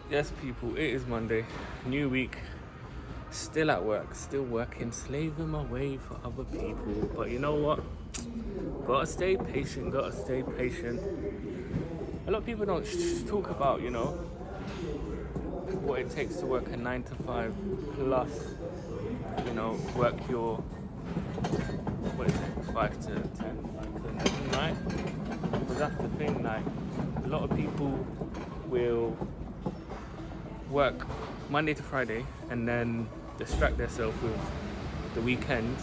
Yes, people, it is Monday, new week, still at work, still working, slaving my way for other people. But you know what? Gotta stay patient, gotta stay patient. A lot of people don't talk about, what it takes to work a 9 to 5 plus, work your, what is it, 5 to 10, 5 to 11, right? Because that's the thing, like, a lot of people will work Monday to Friday and then distract themselves with the weekends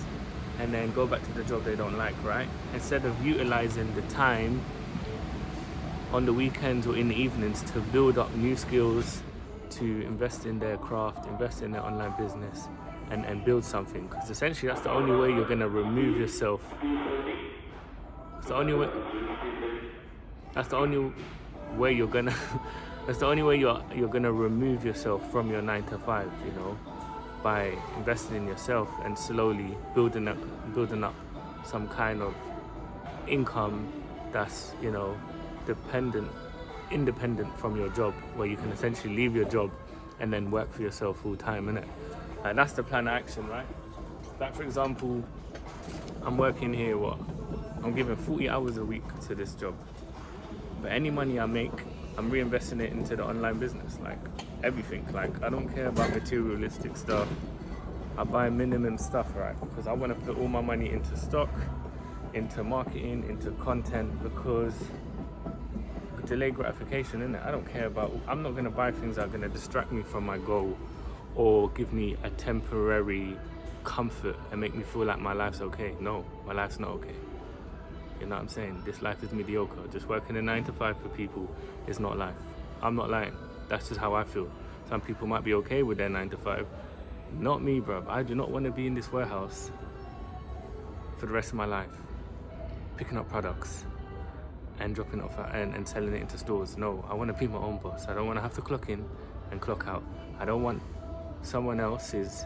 and then go back to the job they don't like, right? Instead of utilizing the time on the weekends or in the evenings to build up new skills, to invest in their craft, invest in their online business and build something. Because essentially that's the only way you're gonna remove yourself. It's the only way that's the only way you're gonna that's the only way you're gonna remove yourself from your 9 to 5, by investing in yourself and slowly building up some kind of income that's independent from your job, where you can essentially leave your job and then work for yourself full time, innit? And that's the plan of action, right? Like, for example, I'm working here, I'm giving 40 hours a week to this job, but any money I make, I'm reinvesting it into the online business, like everything. Like, I don't care about materialistic stuff. I buy minimum stuff, right? Because I want to put all my money into stock, into marketing, into content, because delayed gratification, innit? I don't care about, I'm not going to buy things that are going to distract me from my goal or give me a temporary comfort and make me feel like my life's okay. No, my life's not okay. You know what I'm saying? This life is mediocre. Just working a 9 to 5 for people is not life. I'm not lying. That's just how I feel. Some people might be okay with their 9 to 5. Not me, bro. I do not want to be in this warehouse for the rest of my life, picking up products and dropping it off and selling it into stores. No, I want to be my own boss. I don't want to have to clock in and clock out. I don't want someone else's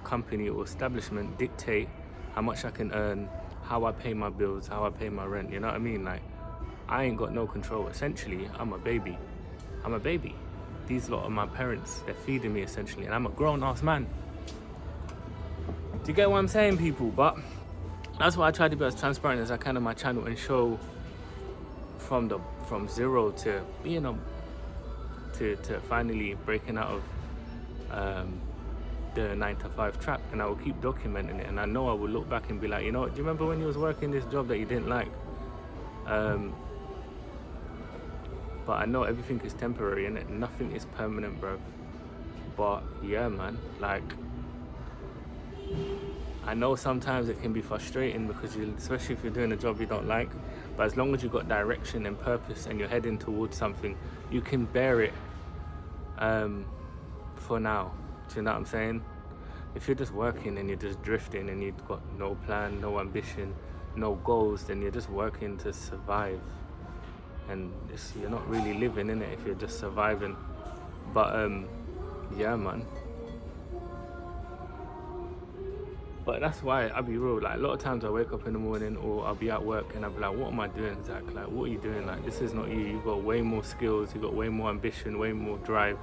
company or establishment dictate how much I can earn, how I pay my bills, how I pay my rent. You know what I mean? Like, I ain't got no control. Essentially, I'm a baby. These lot are my parents. They're feeding me, essentially, and I'm a grown-ass man. Do you get what I'm saying, people? But that's why I try to be as transparent as I can on my channel and show from zero to to finally breaking out of the 9 to 5 trap. And I will keep documenting it, and I know I will look back and be like, do you remember when you was working this job that you didn't like? But I know everything is temporary, and nothing is permanent, bro. But yeah, man, like, I know sometimes it can be frustrating because especially if you're doing a job you don't like, but as long as you've got direction and purpose and you're heading towards something, you can bear it for now. Do you know what I'm saying? If you're just working and you're just drifting and you've got no plan, no ambition, no goals, then you're just working to survive. And you're not really living in it if you're just surviving. But yeah, man. But that's why, I'll be real, like, a lot of times I wake up in the morning or I'll be at work and I'll be like, what am I doing, Zach? Like, what are you doing? Like, this is not you. You've got way more skills, you've got way more ambition, way more drive.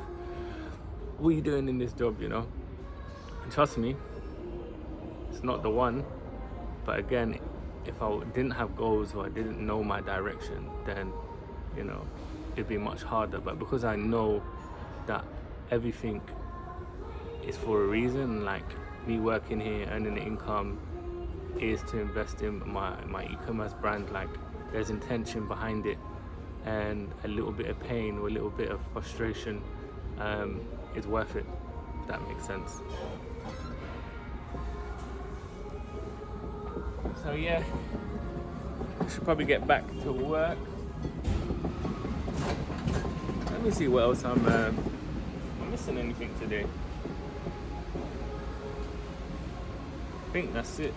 What are you doing in this job, And trust me, it's not the one. But again, if I didn't have goals or I didn't know my direction, then, it'd be much harder. But because I know that everything is for a reason, like, me working here, earning the income is to invest in my e-commerce brand. Like, there's intention behind it, and a little bit of pain or a little bit of frustration is worth it, if that makes sense. So yeah, I should probably get back to work. Let me see what else I'm missing anything today. I think that's it.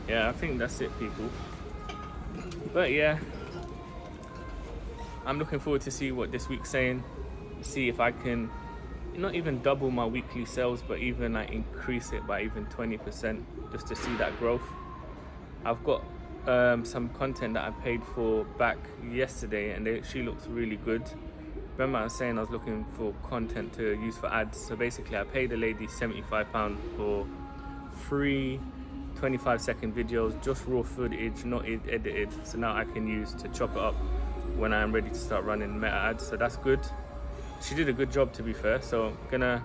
Yeah, I think that's it, people. But yeah, I'm looking forward to see what this week's saying. See if I can not even double my weekly sales, but even like increase it by even 20%, just to see that growth. I've got some content that I paid for back yesterday, and she looks really good. Remember I was saying I was looking for content to use for ads, so basically I paid a lady £75 for free 25-second videos, just raw footage, not edited, so now I can use to chop it up when I'm ready to start running meta ads, so that's good. She did a good job, to be fair, so I'm gonna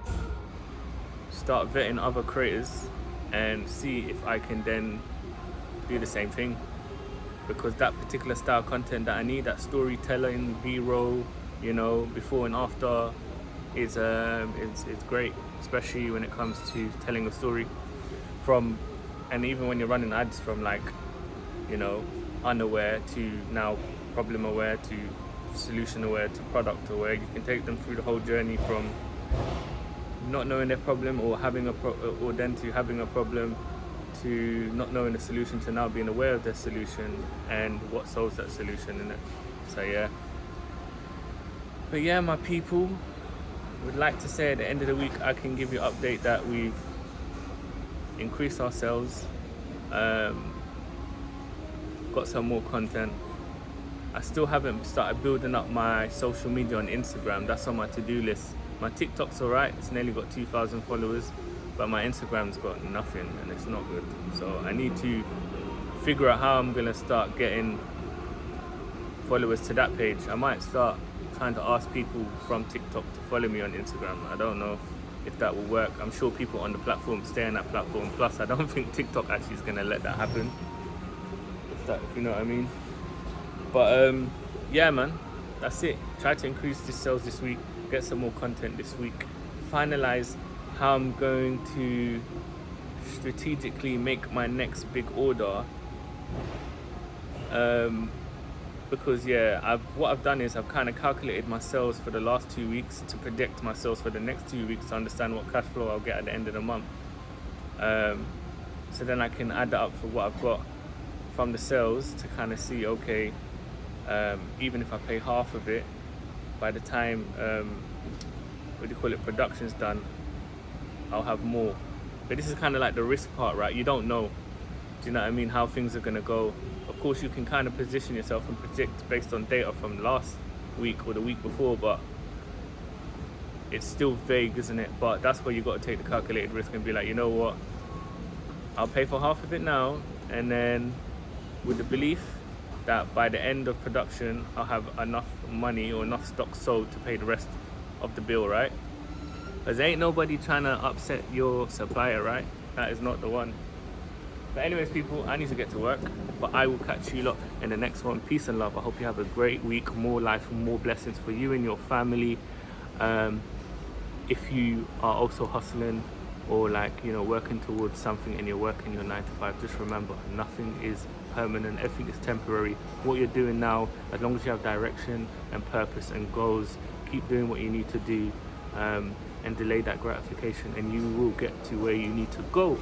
start vetting other creators and see if I can then do the same thing, because that particular style content that I need, that storytelling, B-roll, you know, before and after, is it's great, especially when it comes to telling a story from, and even when you're running ads from, like, you know, unaware to now problem aware to solution aware to product aware. You can take them through the whole journey from not knowing their problem or having or then to having a problem to not knowing the solution to now being aware of their solution and what solves that solution in it. So yeah. But yeah, my people, would like to say at the end of the week I can give you an update that we've increased our sales, got some more content. I still haven't started building up my social media on Instagram. That's on my to-do list. My TikTok's alright, it's nearly got 2,000 followers, but my Instagram's got nothing and it's not good. So I need to figure out how I'm gonna start getting followers to that page. I might start trying to ask people from TikTok to follow me on Instagram. I don't know if that will work. I'm sure people on the platform stay on that platform. Plus, I don't think TikTok actually is gonna let that happen. If you know what I mean. But yeah, man, that's it. Try to increase the sales this week, get some more content this week, finalize how I'm going to strategically make my next big order. Because yeah, what I've done is I've kind of calculated my sales for the last 2 weeks to predict my sales for the next 2 weeks to understand what cash flow I'll get at the end of the month. So then I can add that up for what I've got from the sales to kind of see, okay, even if I pay half of it, by the time production's done, I'll have more. But this is kind of like the risk part, right? You don't know, do you know what I mean, how things are gonna go. Of course you can kind of position yourself and predict based on data from last week or the week before, but it's still vague, isn't it? But that's where you got to take the calculated risk and be like, you know what, I'll pay for half of it now, and then with the belief that by the end of production I'll have enough money or enough stock sold to pay the rest of the bill, right? Because ain't nobody trying to upset your supplier, right? That is not the one. But anyways, people, I need to get to work, but I will catch you lot in the next one. Peace and love. I hope you have a great week, more life, more blessings for you and your family. If you are also hustling or, like, you know, working towards something and you're working your 9 to 5, just remember, nothing is permanent, everything is temporary. What you're doing now, as long as you have direction and purpose and goals, keep doing what you need to do, and delay that gratification, and you will get to where you need to go.